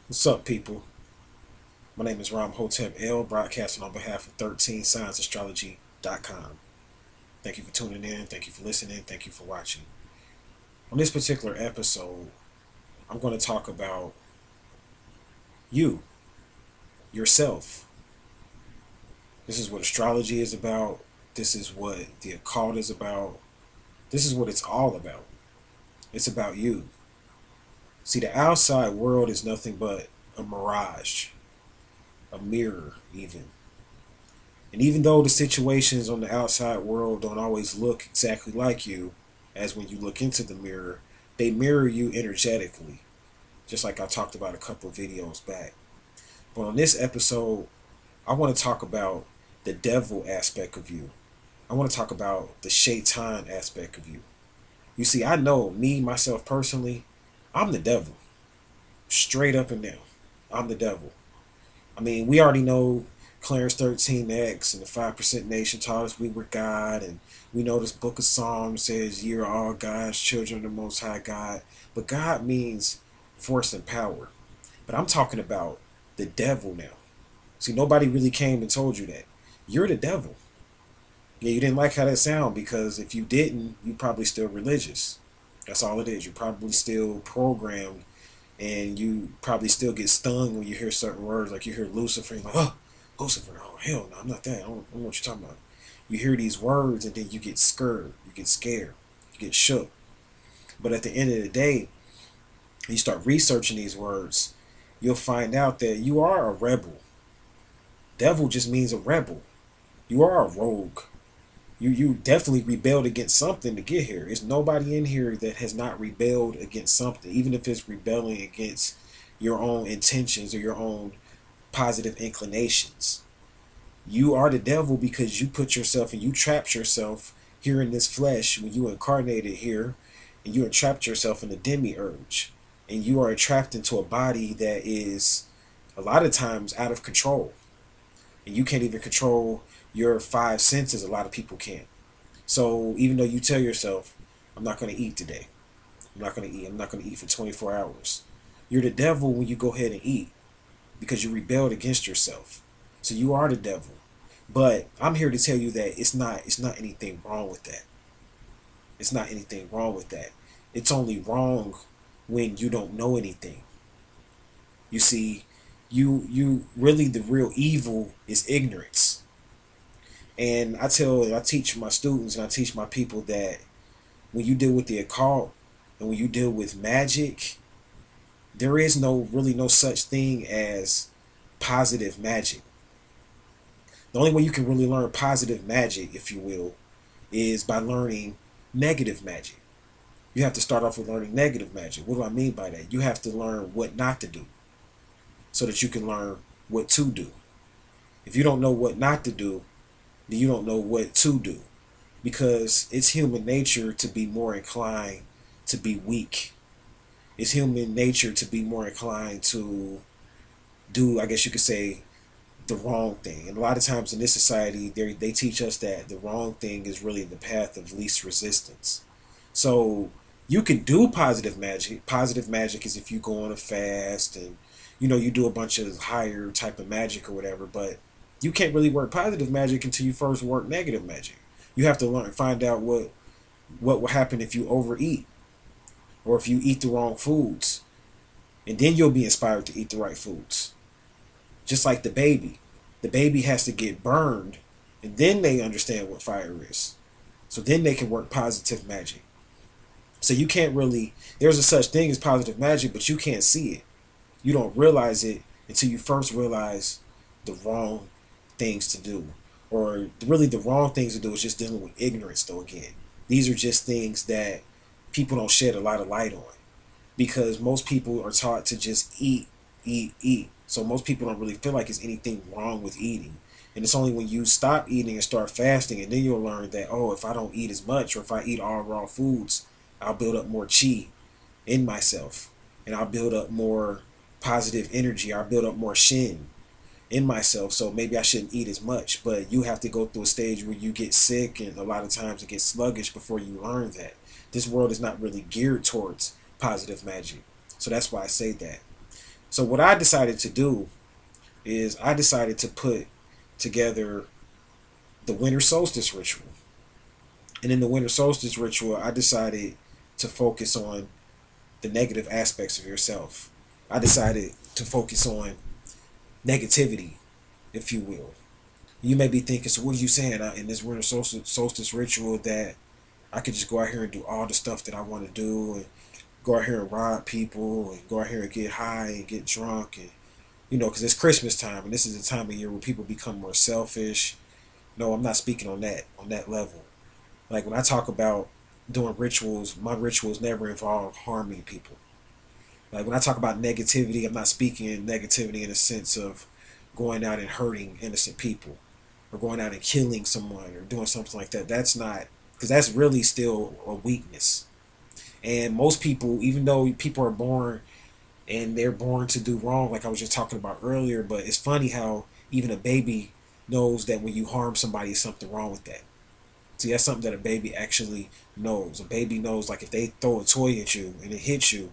What's up, people? My name is Ram Hotep L, broadcasting on behalf of 13scienceastrology.com. Thank you for tuning in. Thank you for listening. Thank you for watching. On this particular episode, I'm going to talk about you, yourself. This is what astrology is about. This is what the occult is about. This is what it's all about. It's about you. See, the outside world is nothing but a mirage, a mirror, even. And even though the situations on the outside world don't always look exactly like you, as when you look into the mirror, they mirror you energetically, just like I talked about a couple of videos back. But on this episode, I want to talk about the devil aspect of you. I want to talk about the shaitan aspect of you. You see, I know me, myself personally, I'm the devil. Straight up and down. I'm the devil. I mean, we already know Clarence 13X and the 5% Nation taught us we were God, and we know this book of Psalms says, "Ye are all God's children, the Most High God." But God means force and power. But I'm talking about the devil now. See, nobody really came and told you that. You're the devil. Yeah, you didn't like how that sound because if you didn't, you probably still religious. That's all it is. You're probably still programmed, and you probably still get stung when you hear certain words. Like you hear Lucifer, you're like, oh, Lucifer, oh hell no, I'm not that. I don't know what you're talking about. You hear these words and then you get scared, you get scared, you get shook. But at the end of the day, you start researching these words, you'll find out that you are a rebel. Devil just means a rebel. You are a rogue. You definitely rebelled against something to get here. There's nobody in here that has not rebelled against something, even if it's rebelling against your own intentions or your own positive inclinations. You are the devil because you put yourself and you trapped yourself here in this flesh when you incarnated here, and you entrapped yourself in the demiurge, and you are trapped into a body that is a lot of times out of control, and you can't even control your five senses. A lot of people can't. So even though you tell yourself, I'm not going to eat today, I'm not going to eat, I'm not going to eat for 24 hours, you're the devil when you go ahead and eat because you rebelled against yourself. So you are the devil. But I'm here to tell you that it's not anything wrong with that. It's not anything wrong with that. It's only wrong when you don't know anything. You see, you really, the real evil is ignorance. And I teach my students and I teach my people that when you deal with the occult and when you deal with magic, there is no such thing as positive magic. The only way you can really learn positive magic, if you will, is by learning negative magic. You have to start off with learning negative magic. What do I mean by that? You have to learn what not to do so that you can learn what to do. If you don't know what not to do, then you don't know what to do, because it's human nature to be more inclined to be weak. It's human nature to be more inclined to do, I guess you could say, the wrong thing. And a lot of times in this society, they teach us that the wrong thing is really the path of least resistance. So you can do positive magic. Positive magic is if you go on a fast and you do a bunch of higher type of magic or whatever, but you can't really work positive magic until you first work negative magic. You have to learn, find out what will happen if you overeat or if you eat the wrong foods, and then you'll be inspired to eat the right foods. Just like the baby. The baby has to get burned, and then they understand what fire is. So then they can work positive magic. So you can't really, there's a such thing as positive magic, but you can't see it. You don't realize it until you first realize the wrong things to do. Or really the wrong things to do is just dealing with ignorance, though, again. These are just things that people don't shed a lot of light on, because most people are taught to just eat, eat, eat. So most people don't really feel like there's anything wrong with eating. And it's only when you stop eating and start fasting, and then you'll learn that, oh, if I don't eat as much, or if I eat all raw foods, I'll build up more chi in myself. And I'll build up more positive energy. I'll build up more shin in myself. So maybe I shouldn't eat as much. But you have to go through a stage where you get sick, and a lot of times it gets sluggish before you learn that. This world is not really geared towards positive magic. So that's why I say that. So what I decided to do is I decided to put together the winter solstice ritual. And in the winter solstice ritual, I decided to focus on the negative aspects of yourself. I decided to focus on negativity, if you will. You may be thinking, so what are you saying in this winter solstice ritual that I could just go out here and do all the stuff that I want to do and go out here and rob people and go out here and get high and get drunk and because it's Christmas time and this is the time of year where people become more selfish. No, I'm not speaking on that level. Like when I talk about doing rituals, my rituals never involve harming people. Like when I talk about negativity, I'm not speaking negativity in the sense of going out and hurting innocent people or going out and killing someone or doing something like that. That's not, because that's really still a weakness. And most people, even though people are born and they're born to do wrong, like I was just talking about earlier, but it's funny how even a baby knows that when you harm somebody, there's something wrong with that. See, that's something that a baby actually knows. A baby knows, like if they throw a toy at you and it hits you,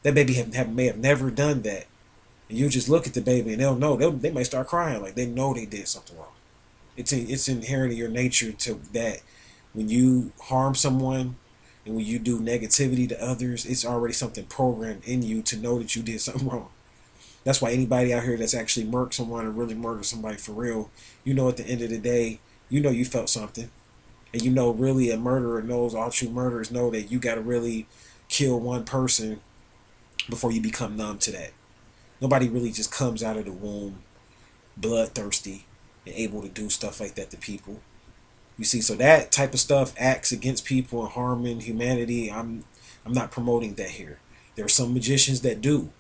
that baby may have never done that. And you just look at the baby and they'll know. They might start crying. Like they know they did something wrong. It's inherent in your nature to that when you harm someone and when you do negativity to others, it's already something programmed in you to know that you did something wrong. That's why anybody out here that's actually murked someone or really murdered somebody for real, at the end of the day, you felt something. And really a murderer knows, all true murderers know that you got to really kill one person before you become numb to that. Nobody really just comes out of the womb bloodthirsty and able to do stuff like that to people. You see, so that type of stuff, acts against people and harming humanity, I'm not promoting that here. There are some magicians that do,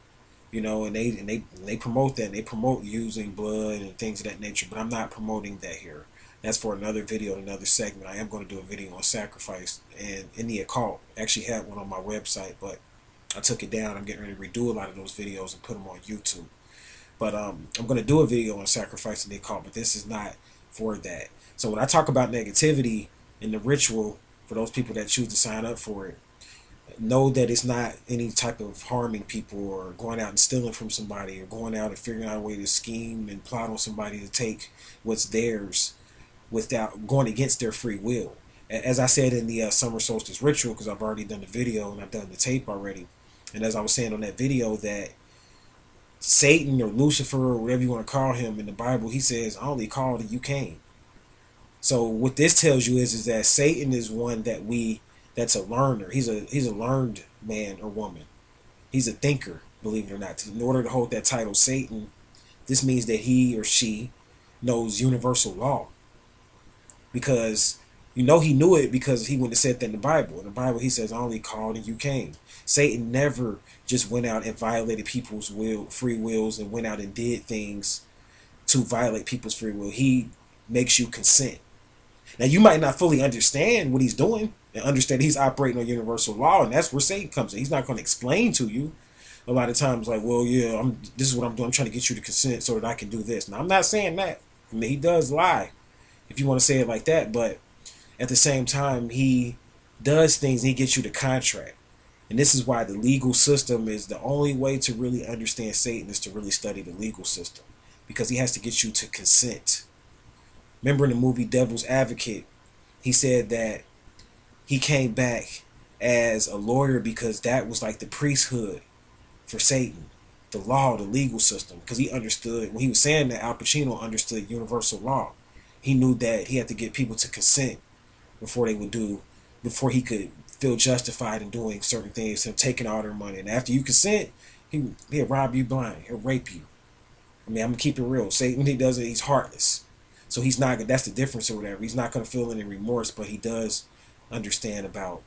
and they promote that. And they promote using blood and things of that nature, but I'm not promoting that here. That's for another video, another segment. I am going to do a video on sacrifice and in the occult. I actually had one on my website, but I took it down. I'm getting ready to redo a lot of those videos and put them on YouTube. But I'm going to do a video on sacrifice and the occult, but this is not for that. So when I talk about negativity in the ritual, for those people that choose to sign up for it, know that it's not any type of harming people or going out and stealing from somebody or going out and figuring out a way to scheme and plot on somebody to take what's theirs without going against their free will. As I said in the summer solstice ritual, because I've already done the video and I've done the tape already, and as I was saying on that video, that Satan or Lucifer or whatever you want to call him in the Bible, he says, I only called and you came. So what this tells you is that Satan is one that's a learner. He's a learned man or woman. He's a thinker, believe it or not. In order to hold that title Satan, this means that he or she knows universal law. Because he knew it because he wouldn't have said that in the Bible. In the Bible, he says, I only called and you came. Satan never just went out and violated people's free wills and went out and did things to violate people's free will. He makes you consent. Now, you might not fully understand what he's doing and understand he's operating on universal law, and that's where Satan comes in. He's not going to explain to you a lot of times like, well, yeah, this is what I'm doing. I'm trying to get you to consent so that I can do this. Now, I'm not saying that. I mean, he does lie, if you want to say it like that, but at the same time, he does things and he gets you to contract. And this is why the legal system is the only way to really understand Satan, is to really study the legal system, because he has to get you to consent. Remember in the movie Devil's Advocate, he said that he came back as a lawyer because that was like the priesthood for Satan, the law, the legal system, because he understood, when he was saying that, Al Pacino understood universal law. He knew that he had to get people to consent before he could feel justified in doing certain things and taking all their money. And after you consent, he'll rob you blind. He'll rape you. I mean, I'm going to keep it real. Satan, he does it, he's heartless. So he's not, that's the difference or whatever. He's not going to feel any remorse, but he does understand about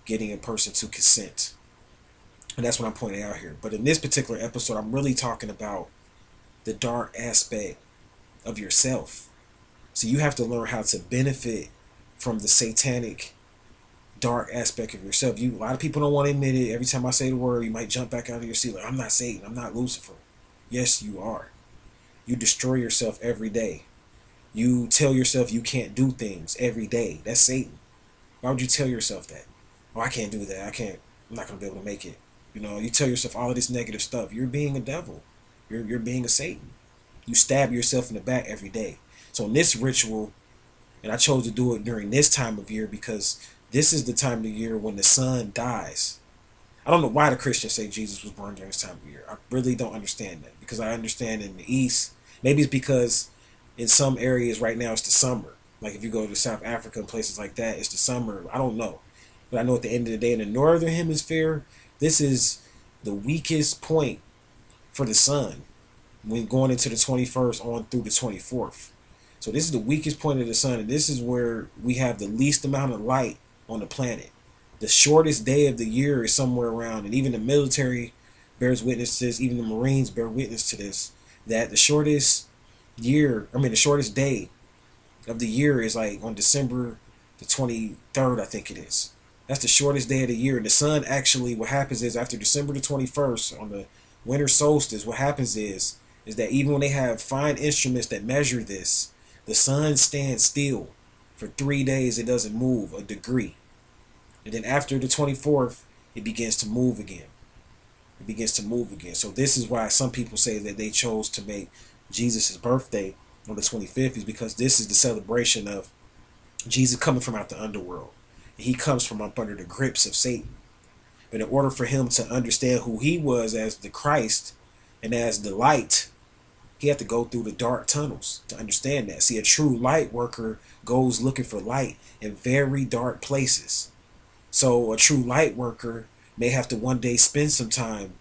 getting a person to consent. And that's what I'm pointing out here. But in this particular episode, I'm really talking about the dark aspect of yourself. So you have to learn how to benefit from the satanic dark aspect of yourself. A lot of people don't want to admit it. Every time I say the word, you might jump back out of your seat like, I'm not Satan, I'm not Lucifer. Yes, you are. You destroy yourself every day. You tell yourself you can't do things every day. That's Satan. Why would you tell yourself that? Oh, I can't do that. I'm not going to be able to make it. You know, you tell yourself all of this negative stuff. You're being a devil. You're being a Satan. You stab yourself in the back every day. So in this ritual, and I chose to do it during this time of year because this is the time of the year when the sun dies. I don't know why the Christians say Jesus was born during this time of year. I really don't understand that, because I understand in the East, maybe it's because in some areas right now it's the summer. Like if you go to South Africa and places like that, it's the summer. I don't know. But I know at the end of the day in the northern hemisphere, this is the weakest point for the sun when going into the 21st on through the 24th. So this is the weakest point of the sun, and this is where we have the least amount of light on the planet. The shortest day of the year is somewhere around, and even the military bears witness to this, even the Marines bear witness to this, that the shortest the shortest day of the year is like on December the 23rd, I think it is. That's the shortest day of the year. And the sun actually, what happens is after December the 21st, on the winter solstice, what happens is that even when they have fine instruments that measure this, the sun stands still for 3 days. It doesn't move a degree. And then after the 24th, it begins to move again. It begins to move again. So this is why some people say that they chose to make Jesus' birthday on the 25th, is because this is the celebration of Jesus coming from out the underworld. He comes from up under the grips of Satan. But in order for him to understand who he was as the Christ and as the light, he had to go through the dark tunnels to understand that. See, a true light worker goes looking for light in very dark places. So a true light worker may have to one day spend some time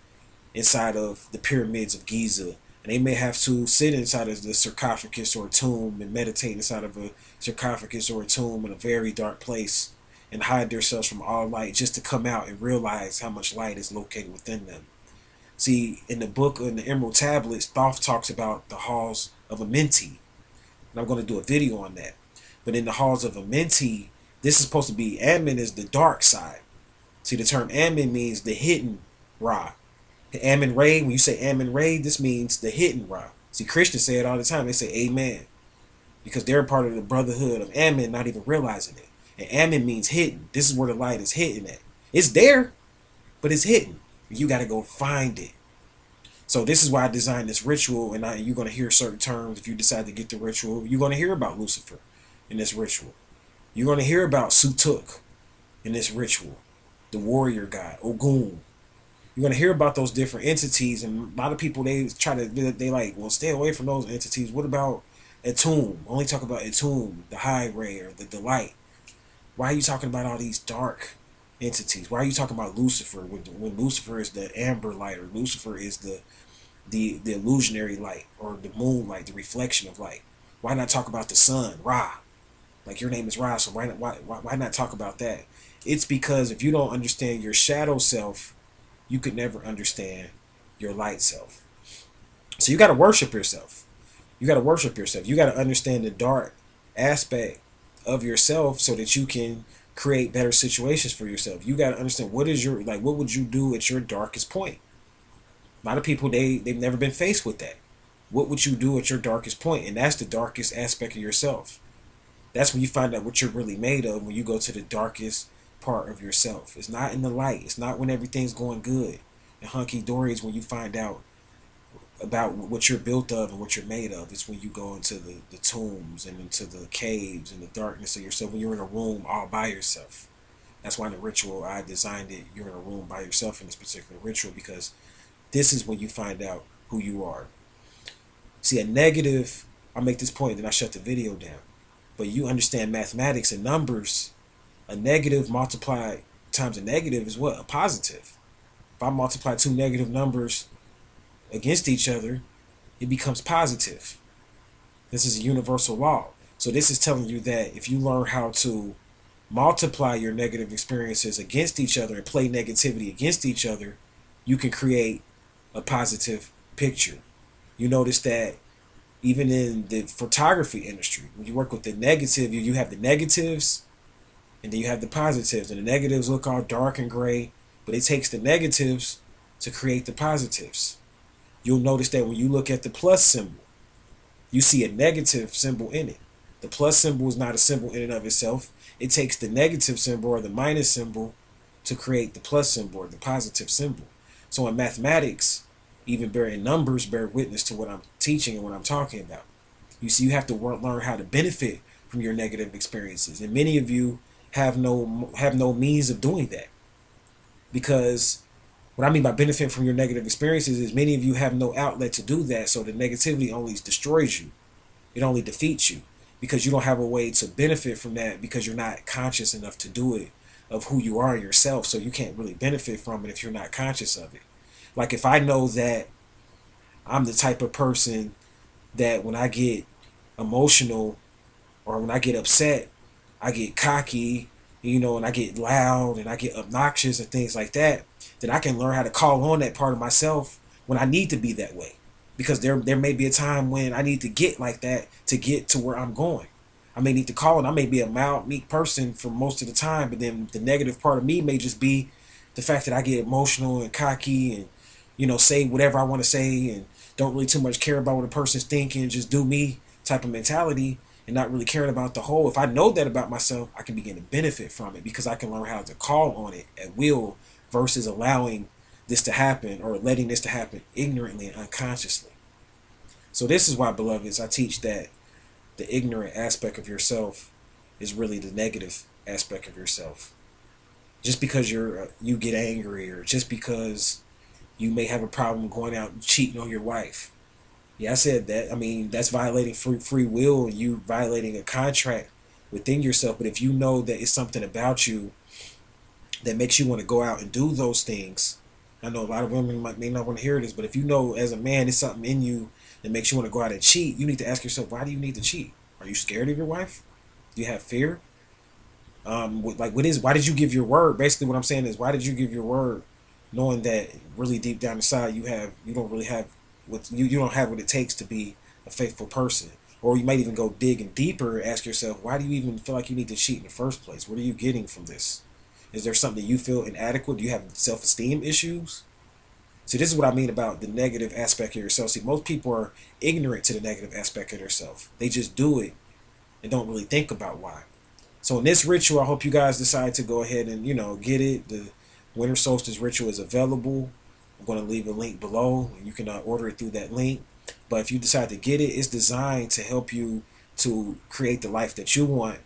inside of the pyramids of Giza. And they may have to sit inside of the sarcophagus or a tomb and meditate inside of a sarcophagus or a tomb in a very dark place and hide themselves from all light, just to come out and realize how much light is located within them. See, in the book, in the Emerald Tablets, Thoth talks about the halls of Amenti. And I'm going to do a video on that. But in the halls of Amenti, this is supposed to be, Amen is the dark side. See, the term Amen means the hidden Ra. The Amen Re, when you say Amen Re, this means the hidden Ra. See, Christians say it all the time. They say Amen, because they're part of the brotherhood of Amen, not even realizing it. And Amen means hidden. This is where the light is hidden at. It's there, but it's hidden. You got to go find it. So this is why I designed this ritual, and you're going to hear certain terms. If you decide to get the ritual, you're going to hear about Lucifer in this ritual. You're going to hear about Sutuk in this ritual, the warrior god, Ogun. You're going to hear about those different entities, and a lot of people, they like, well, stay away from those entities. What about Etum? Only talk about Etum, the high ray, or the light. Why are you talking about all these dark entities? Why are you talking about Lucifer when Lucifer is the amber light, or Lucifer is the illusionary light, or the moonlight, the reflection of light? Why not talk about the sun, Ra? Like, your name is Ra, so why not talk about that? It's because if you don't understand your shadow self, you could never understand your light self. So you got to worship yourself. You got to worship yourself. You got to understand the dark aspect of yourself so that you can create better situations for yourself. You got to understand what would you do at your darkest point? A lot of people, they've never been faced with that. What would you do at your darkest point? And that's the darkest aspect of yourself. That's when you find out what you're really made of, when you go to the darkest part of yourself. It's not in the light. It's not when everything's going good and hunky-dory. Is when you find out about what you're built of and what you're made of. It's when you go into the tombs and into the caves and the darkness of yourself, when you're in a room all by yourself. That's why in the ritual, I designed it, you're in a room by yourself in this particular ritual, because this is when you find out who you are. See, a negative, I'll make this point, then I shut the video down. But you understand mathematics and numbers. A negative multiplied times a negative is what? A positive. If I multiply two negative numbers against each other, it becomes positive. This is a universal law. So this is telling you that if you learn how to multiply your negative experiences against each other and play negativity against each other, you can create a positive picture. You notice that even in the photography industry, when you work with the negative, you have the negatives and then you have the positives. And the negatives look all dark and gray, but it takes the negatives to create the positives. You'll notice that when you look at the plus symbol, you see a negative symbol in it. The plus symbol is not a symbol in and of itself. It takes the negative symbol or the minus symbol to create the plus symbol or the positive symbol. So in mathematics, even bear in numbers, bear witness to what I'm teaching and what I'm talking about. You see, you have to learn how to benefit from your negative experiences, and many of you have no means of doing that, because what I mean by benefit from your negative experiences is many of you have no outlet to do that. So the negativity only destroys you. It only defeats you because you don't have a way to benefit from that, because you're not conscious enough to do it, of who you are yourself. So you can't really benefit from it if you're not conscious of it. Like if I know that I'm the type of person that when I get emotional or when I get upset, I get cocky, and I get loud and I get obnoxious and things like that, then I can learn how to call on that part of myself when I need to be that way. Because there may be a time when I need to get like that to get to where I'm going. I may need to call, and I may be a mild, meek person for most of the time, but then the negative part of me may just be the fact that I get emotional and cocky and, say whatever I want to say and don't really too much care about what a person's thinking, just do me type of mentality and not really caring about the whole. If I know that about myself, I can begin to benefit from it because I can learn how to call on it at will versus allowing this to happen or letting this to happen ignorantly and unconsciously. So this is why, beloveds, I teach that the ignorant aspect of yourself is really the negative aspect of yourself. Just because you get angry, or just because you may have a problem going out and cheating on your wife. Yeah, I said that. I mean, that's violating free will, and you violating a contract within yourself. But if you know that it's something about you that makes you want to go out and do those things, I know a lot of women may not want to hear this, but if you know as a man it's something in you that makes you want to go out and cheat, you need to ask yourself, why do you need to cheat? Are you scared of your wife? Do you have fear? Why did you give your word? Basically what I'm saying is, why did you give your word knowing that really deep down inside you don't really have what you don't have what it takes to be a faithful person? Or you might even go digging deeper and ask yourself, why do you even feel like you need to cheat in the first place? What are you getting from this? Is there something that you feel inadequate? Do you have self-esteem issues? See, this is what I mean about the negative aspect of yourself. See, most people are ignorant to the negative aspect of themselves. They just do it and don't really think about why. So in this ritual, I hope you guys decide to go ahead and, get it. The Winter Solstice ritual is available. I'm going to leave a link below. You can order it through that link. But if you decide to get it, it's designed to help you to create the life that you want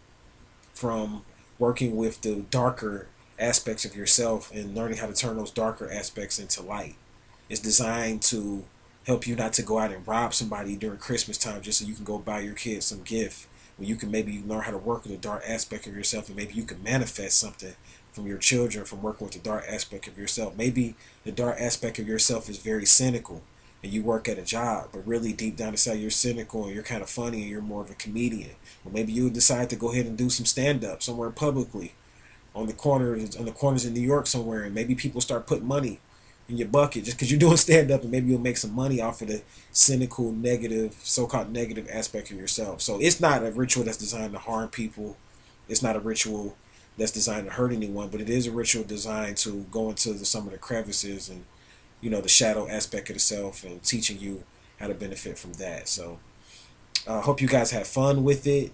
from working with the darker aspects of yourself and learning how to turn those darker aspects into light. It's designed to help you not to go out and rob somebody during Christmas time just so you can go buy your kids some gift. Where you can maybe learn how to work with the dark aspect of yourself, and maybe you can manifest something from your children from working with the dark aspect of yourself. Maybe the dark aspect of yourself is very cynical and you work at a job, but really deep down inside you're cynical and you're kind of funny and you're more of a comedian. Or maybe you decide to go ahead and do some stand-up somewhere publicly on the corners in New York somewhere, and maybe people start putting money in your bucket just because you're doing stand-up, and maybe you'll make some money off of the cynical, negative, so-called negative aspect of yourself. So it's not a ritual that's designed to harm people. It's not a ritual that's designed to hurt anyone, but it is a ritual designed to go into some of the crevices and, the shadow aspect of the self, and teaching you how to benefit from that. So I hope you guys have fun with it.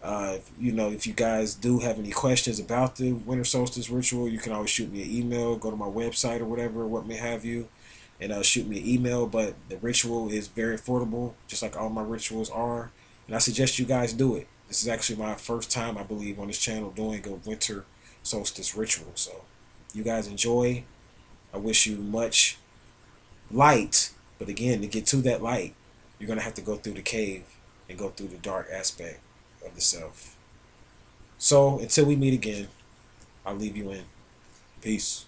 If you guys do have any questions about the Winter Solstice ritual, you can always shoot me an email, go to my website or whatever, what may have you, and shoot me an email. But the ritual is very affordable, just like all my rituals are, and I suggest you guys do it. This is actually my first time, I believe, on this channel doing a Winter Solstice ritual. So you guys enjoy. I wish you much light, but again, to get to that light, you're going to have to go through the cave and go through the dark aspect of the self. So until we meet again, I'll leave you in. Peace.